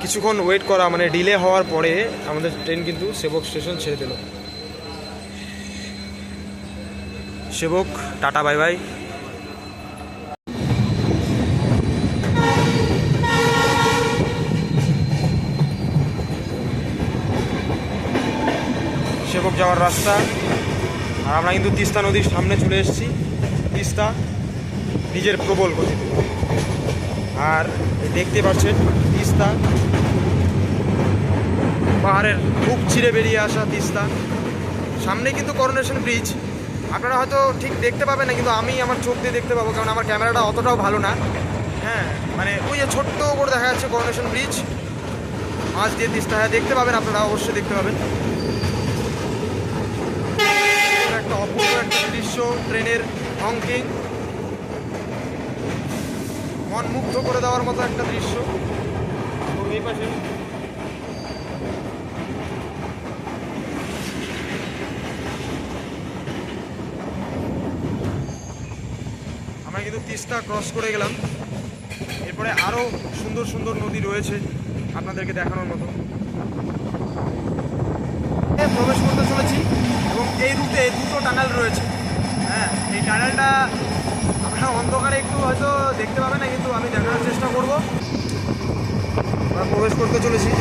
কিছুক্ষণ ওয়েট করা মানে ডিলে হওয়ার পরে আমাদের ট্রেন কিন্তু সেবক স্টেশন ছেড়ে দিল। সেবক টাটা বাই বাই। সেবক যাওয়ার রাস্তা, আর আমরা কিন্তু তিস্তা নদীর সামনে চলে এসেছি। তিস্তা নিজের প্রবল গতিতে, আর দেখতে পাচ্ছেন তিস্তা পাহাড়ের বুক চিরে বেরিয়ে আসা তিস্তা। সামনে কিন্তু করোনেশন ব্রিজ, আপনারা হয়তো ঠিক দেখতে পাবেন না, কিন্তু আমি আমার চোখ দিয়ে দেখতে পাবো, কারণ আমার ক্যামেরাটা অতটাও ভালো না। হ্যাঁ, মানে ওই যে ছোট্ট করে দেখা যাচ্ছে করোনেশন ব্রিজ, মাঝ দিয়ে তিস্তা। হ্যাঁ, দেখতে পাবেন, আপনারা অবশ্যই দেখতে পাবেন। একটা অপূর্ব একটা দৃশ্য, ট্রেনের হংকিং, মন মুগ্ধ করে দেওয়ার মতো একটা দৃশ্য। এই পাশে আমরা কিন্তু তিস্তা ক্রস করে গেলাম। এরপরে আরও সুন্দর সুন্দর নদী রয়েছে আপনাদেরকে দেখানোর মতো। প্রবেশ করতে চলেছি, এবং এই রুটে দুটো টানেল রয়েছে। হ্যাঁ, এই টানেলটা আপনারা অন্ধকারে একটু হয়তো দেখতে পাবেন না, কিন্তু আমি দেখানোর চেষ্টা করব। আমরা প্রবেশ করতে চলেছি।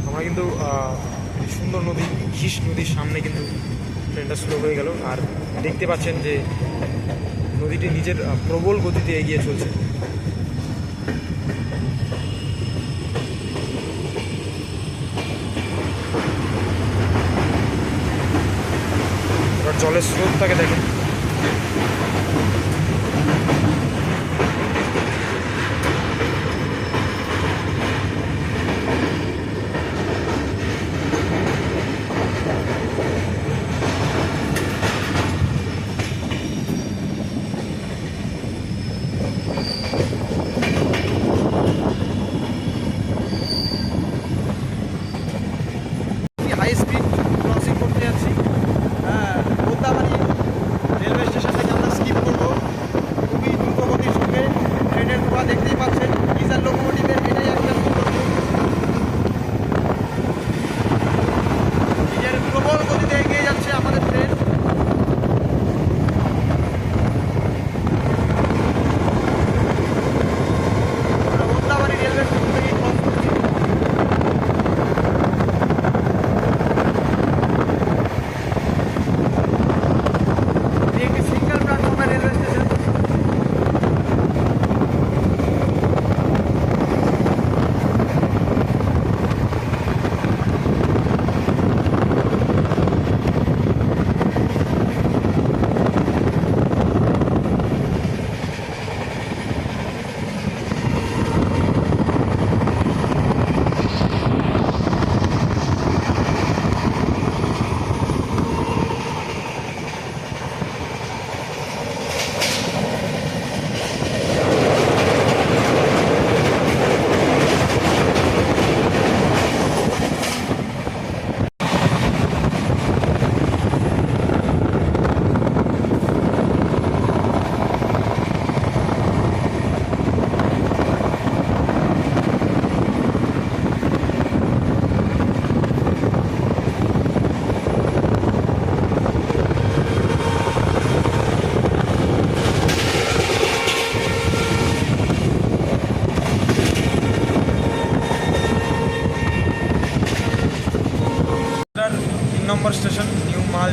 আমরা কিন্তু সুন্দর নদী, ঘিস নদীর সামনে কিন্তু ট্রেনটা স্লো হয়ে গেল, আর দেখতে পাচ্ছেন যে নদীটি নিজের প্রবল গতিতে এগিয়ে চলছে। এবার জলের স্রোতটাকে দেখেন। হাই স্পিড ক্রসিং করতে যাচ্ছি, হ্যাঁ, বোদাবাড়ি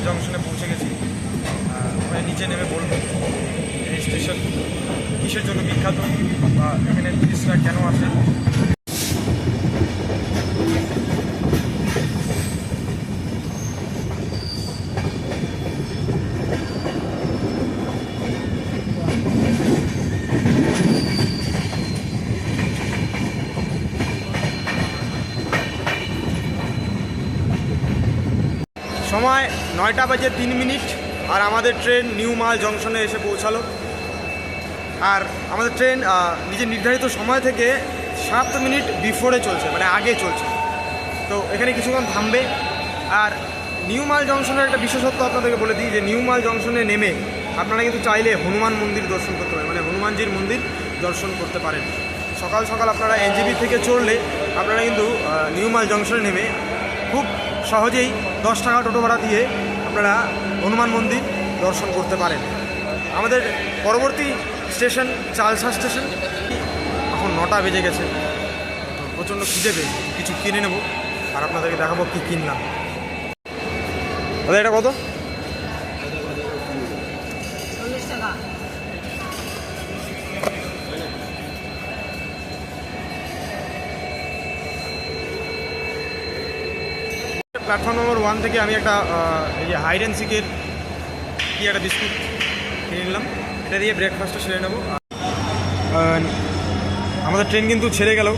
জংশনে পৌঁছে গেছি। ওখানে নিচে নেমে বলবো এই স্টেশন কিসের জন্য বিখ্যাত বা এখানে টুরিস্টরা কেন আসে। সময় 9:03 আর আমাদের ট্রেন নিউ মাল জংশনে এসে পৌঁছালো। আর আমাদের ট্রেন নিজের নির্ধারিত সময় থেকে 7 মিনিট বিফোরে চলছে, মানে আগে চলছে। তো এখানে কিছুক্ষণ থামবে। আর নিউ মাল জংশনের একটা বিশেষত্ব আপনাদেরকে বলে দিই যে নিউ মাল জংশনে নেমে আপনারা কিন্তু চাইলে হনুমান মন্দির দর্শন করতে পারেন, মানে হনুমানজির মন্দির দর্শন করতে পারেন। সকাল সকাল আপনারা এনজেপি থেকে চড়লে আপনারা কিন্তু নিউ মাল জংশনে নেমে খুব সহজেই 10 টাকা টোটো ভাড়া দিয়ে আপনারা হনুমান মন্দির দর্শন করতে পারেন। আমাদের পরবর্তী স্টেশন চালসা স্টেশন। এখন 9টা বেজে গেছে, প্রচণ্ড খিদে পেয়েছে, কিছু কিনে নেব আর আপনাদেরকে দেখাবো কী কিনলাম। দাদা এটা কত? 40 টাকা। প্ল্যাটফর্ম নম্বর 1 থেকে আমি একটা এই যে হাইড অ্যান্ড সিকের কি একটা বিস্কুট কিনে নিলাম, এটা দিয়ে ব্রেকফাস্টটা সেরে নেব। আমাদের ট্রেন কিন্তু ছেড়ে গেল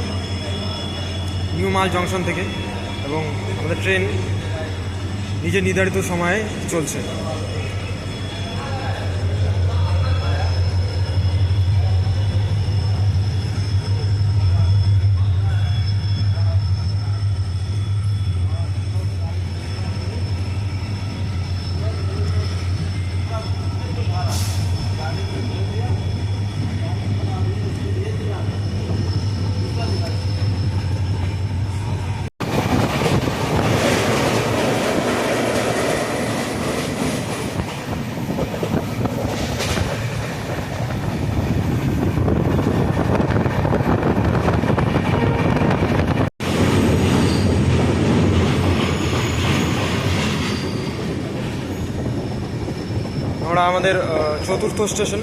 নিউ মাল জংশন থেকে এবং আমাদের ট্রেন নিজের নির্ধারিত সময়ে চলছে। আমরা আমাদের চতুর্থ স্টেশন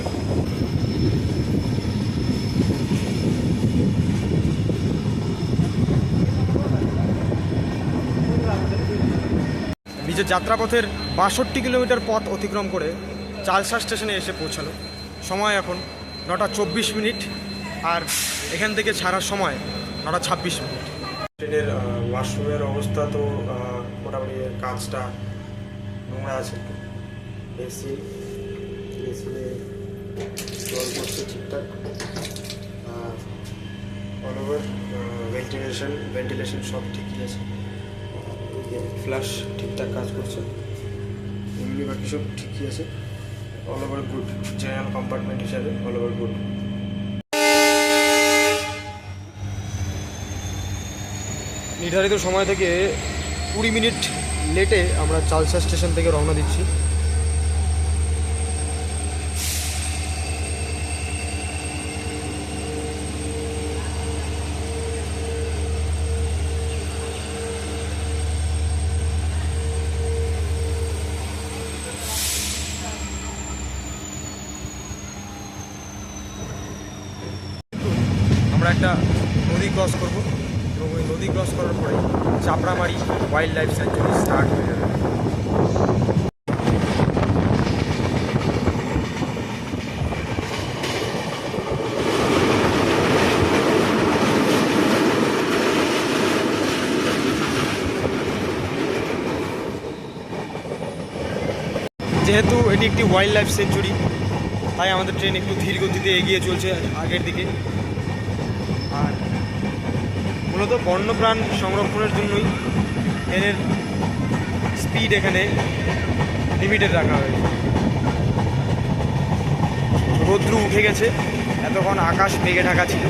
নিজের যাত্রাপথের 62 কিলোমিটার পথ অতিক্রম করে চালসা স্টেশনে এসে পৌঁছালো। সময় এখন 9:24 আর এখান থেকে ছাড়ার সময় 9:26। ট্রেনের ওয়াশরুমের অবস্থা তো মোটামুটি কাজটা নোংরা আছে। এসি জল পড়ছে ঠিকঠাক, আর অল ওভার ভেন্টিলেশন সব ঠিকই আছে। ফ্ল্যাশ ঠিকঠাক কাজ করছে, এমনি বাকি সব ঠিকই আছে। All over good, general compartment হিসাবে অল ওভার গুড। নির্ধারিত সময় থেকে 20 মিনিট লেটে আমরা চালসা স্টেশন থেকে রওনা দিচ্ছি। আমরা একটা নদী ক্রস করব এবং ওই নদী ক্রস করার পরে Chapramari wild life sanctuary start হয়ে যাবে। যেহেতু এটি একটি ওয়াইল্ড লাইফ সেঞ্চুরি, তাই আমাদের ট্রেন একটু ধীর গতিতে এগিয়ে চলছে আগের দিকে। আর মূলত বন্যপ্রাণ সংরক্ষণের জন্যই ট্রেনের স্পিড এখানে লিমিটেড রাখা হয়েছে। রৌদ্র উঠে গেছে, এতক্ষণ আকাশ মেঘে ঢাকা ছিল।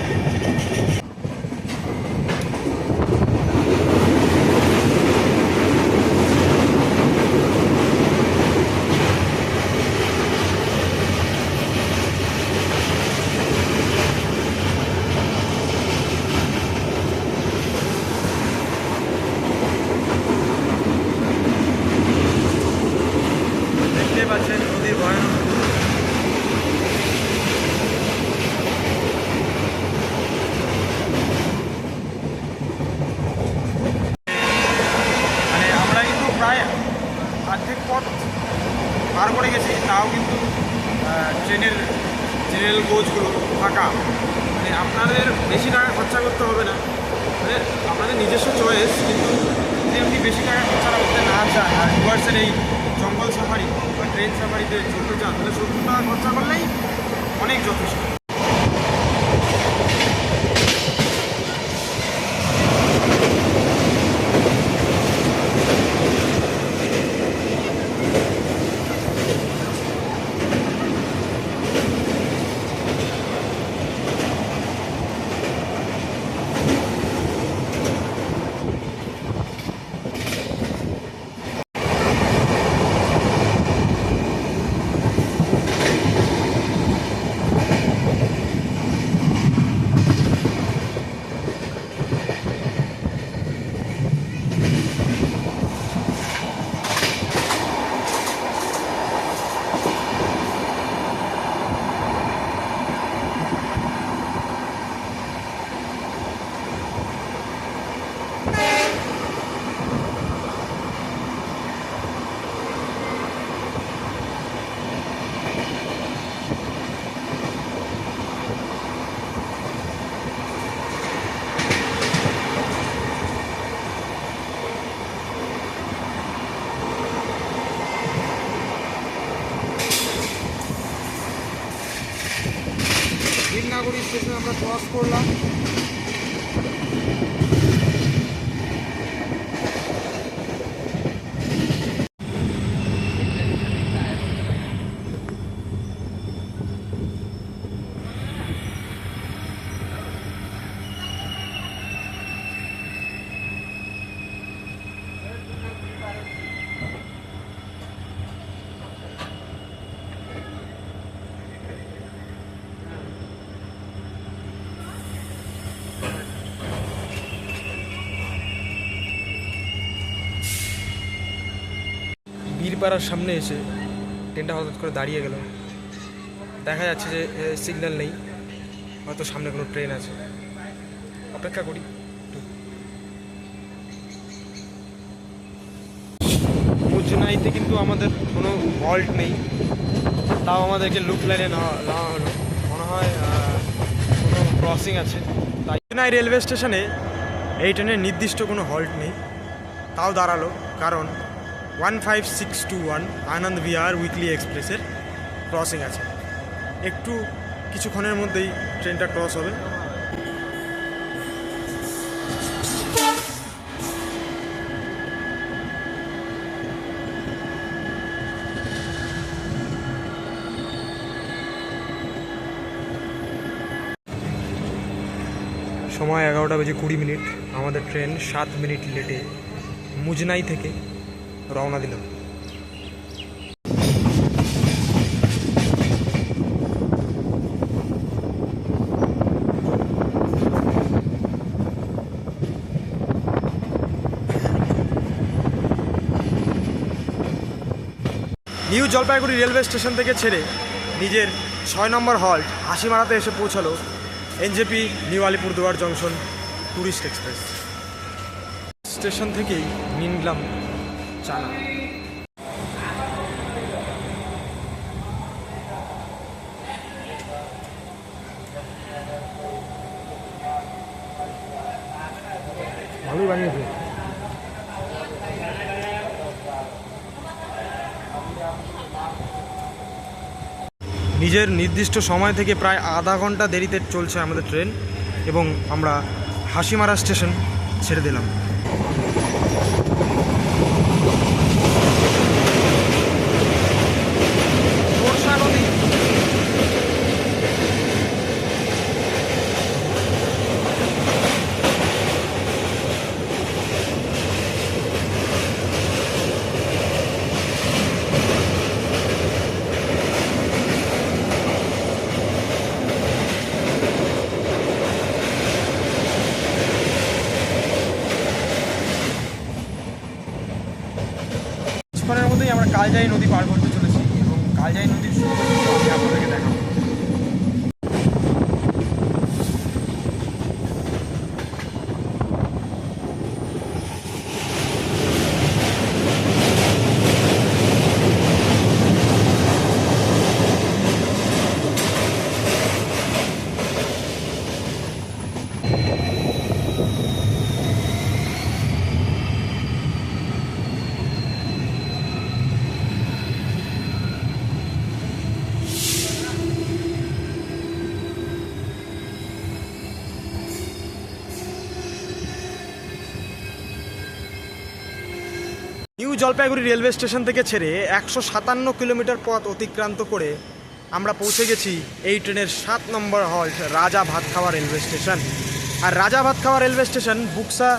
তাও কিন্তু ট্রেনের জেনারেল কোচগুলো ফাঁকা। মানে আপনাদের বেশি টাকা খরচা করতে হবে না, মানে আপনাদের নিজস্ব চয়েস, কিন্তু যদি আপনি বেশি টাকা খরচা করতে না চান আর ডুয়ার্সের এই জঙ্গল সাফারি বা ট্রেন সাফারিতে চলতে চান, তাহলে 70 টাকা খরচা করলেই অনেক যথেষ্ট। বীরনাগরী স্টেশন আমরা ক্রস করলাম। বীরপাড়ার সামনে এসে ট্রেনটা হঠাৎ করে দাঁড়িয়ে গেল। দেখা যাচ্ছে যে সিগন্যাল নেই, হয়তো সামনে কোনো ট্রেন আছে, অপেক্ষা করি। মুজনাইতে কিন্তু আমাদের কোনো হল্ট নেই, তাও আমাদেরকে লুপ লাইনে নেওয়া হলো, মনে হয় কোনো ক্রসিং আছে। তাই মুজনাই রেলওয়ে স্টেশনে এই ট্রেনের নির্দিষ্ট কোনো হল্ট নেই, তাও দাঁড়ালো, কারণ 15621 আনন্দ বিহার উইকলি এক্সপ্রেসের ক্রসিং আছে। একটু কিছুক্ষণের মধ্যেই ট্রেনটা ক্রস হবে। সময় 11:20 আমাদের ট্রেন 7 মিনিট লেটে মুজনাই থেকে রওনা দিলাম। নিউ জলপাইগুড়ি রেলওয়ে স্টেশন থেকে ছেড়ে নিজের 6 নম্বর হল্ট হাসিমারাতে এসে পৌঁছালো NJP new Alipurduar junction tourist express. Station থেকেই নিলাম চানা। ভালোই বানিয়েছে। নিজের নির্দিষ্ট সময় থেকে প্রায় আধা ঘন্টা দেরিতে চলছে আমাদের ট্রেন এবং আমরা হাসিমারা স্টেশন ছেড়ে দিলাম। কিছুক্ষণের মধ্যেই আমরা কালজাই নদী পার করতে চলেছি এবং কালজাই নদীর সৌন্দর্য আমি আপনাদেরকে দেখাবো। নিউ জলপাইগুড়ি রেলওয়ে স্টেশন থেকে ছেড়ে 157 কিলোমিটার পথ অতিক্রান্ত করে আমরা পৌঁছে গেছি এই ট্রেনের 7 নম্বর হল্ট রাজা ভাতখাওয়া রেলওয়ে স্টেশন। আর Raja Bhatkhawa railway station Buxa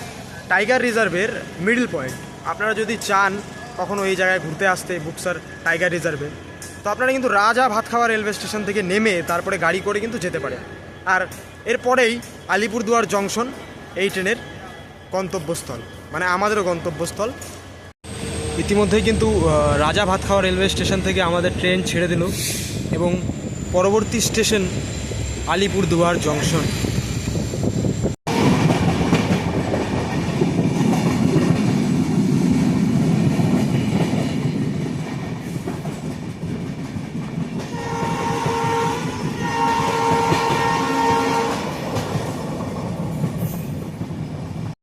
tiger রিজার্ভের মিডল পয়েন্ট। আপনারা যদি চান কখনো এই জায়গায় ঘুরতে আসতে বুকসার টাইগার রিজার্ভে, তো আপনারা কিন্তু রাজা ভাতখাওয়া রেলওয়ে স্টেশন থেকে নেমে তারপরে গাড়ি করে কিন্তু যেতে পারেন। আর এরপরেই আলিপুরদুয়ার জংশন এই ট্রেনের গন্তব্যস্থল, মানে আমাদেরও গন্তব্যস্থল। ইতিমধ্যেই কিন্তু রাজা ভাতখাওয়া রেলওয়ে স্টেশন থেকে আমাদের ট্রেন ছেড়ে দিল এবং পরবর্তী স্টেশন আলিপুরদুয়ার জংশন।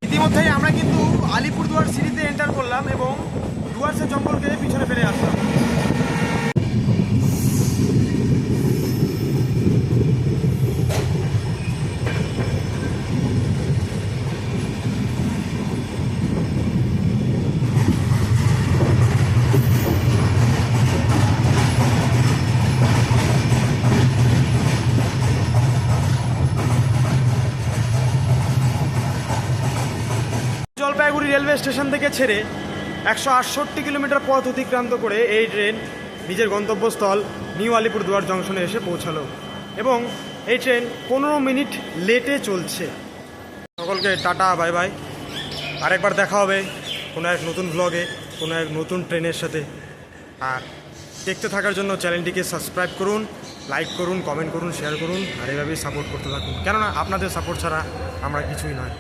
ইতিমধ্যেই আমরা কিন্তু আলিপুরদুয়ার সিটিতে এন্টার করলাম এবং ডুয়ার্সের জঙ্গলকে পিছনে ফেলে আসলাম। জলপাইগুড়ি রেলওয়ে স্টেশন থেকে ছেড়ে 168 কিলোমিটার পথ অতিক্রান্ত করে এই ট্রেন নিজের গন্তব্যস্থল নিউ আলিপুরদুয়ার জংশনে এসে পৌঁছালো এবং এই ট্রেন 15 মিনিট লেটে চলছে। সকলকে টাটা, বাই বাই। আরেকবার দেখা হবে কোনো এক নতুন ব্লগে, কোনো এক নতুন ট্রেনের সাথে। আর দেখতে থাকার জন্য চ্যানেলটিকে সাবস্ক্রাইব করুন, লাইক করুন, কমেন্ট করুন, শেয়ার করুন, আর এভাবেই সাপোর্ট করতে থাকুন, কেননা আপনাদের সাপোর্ট ছাড়া আমরা কিছুই নয়।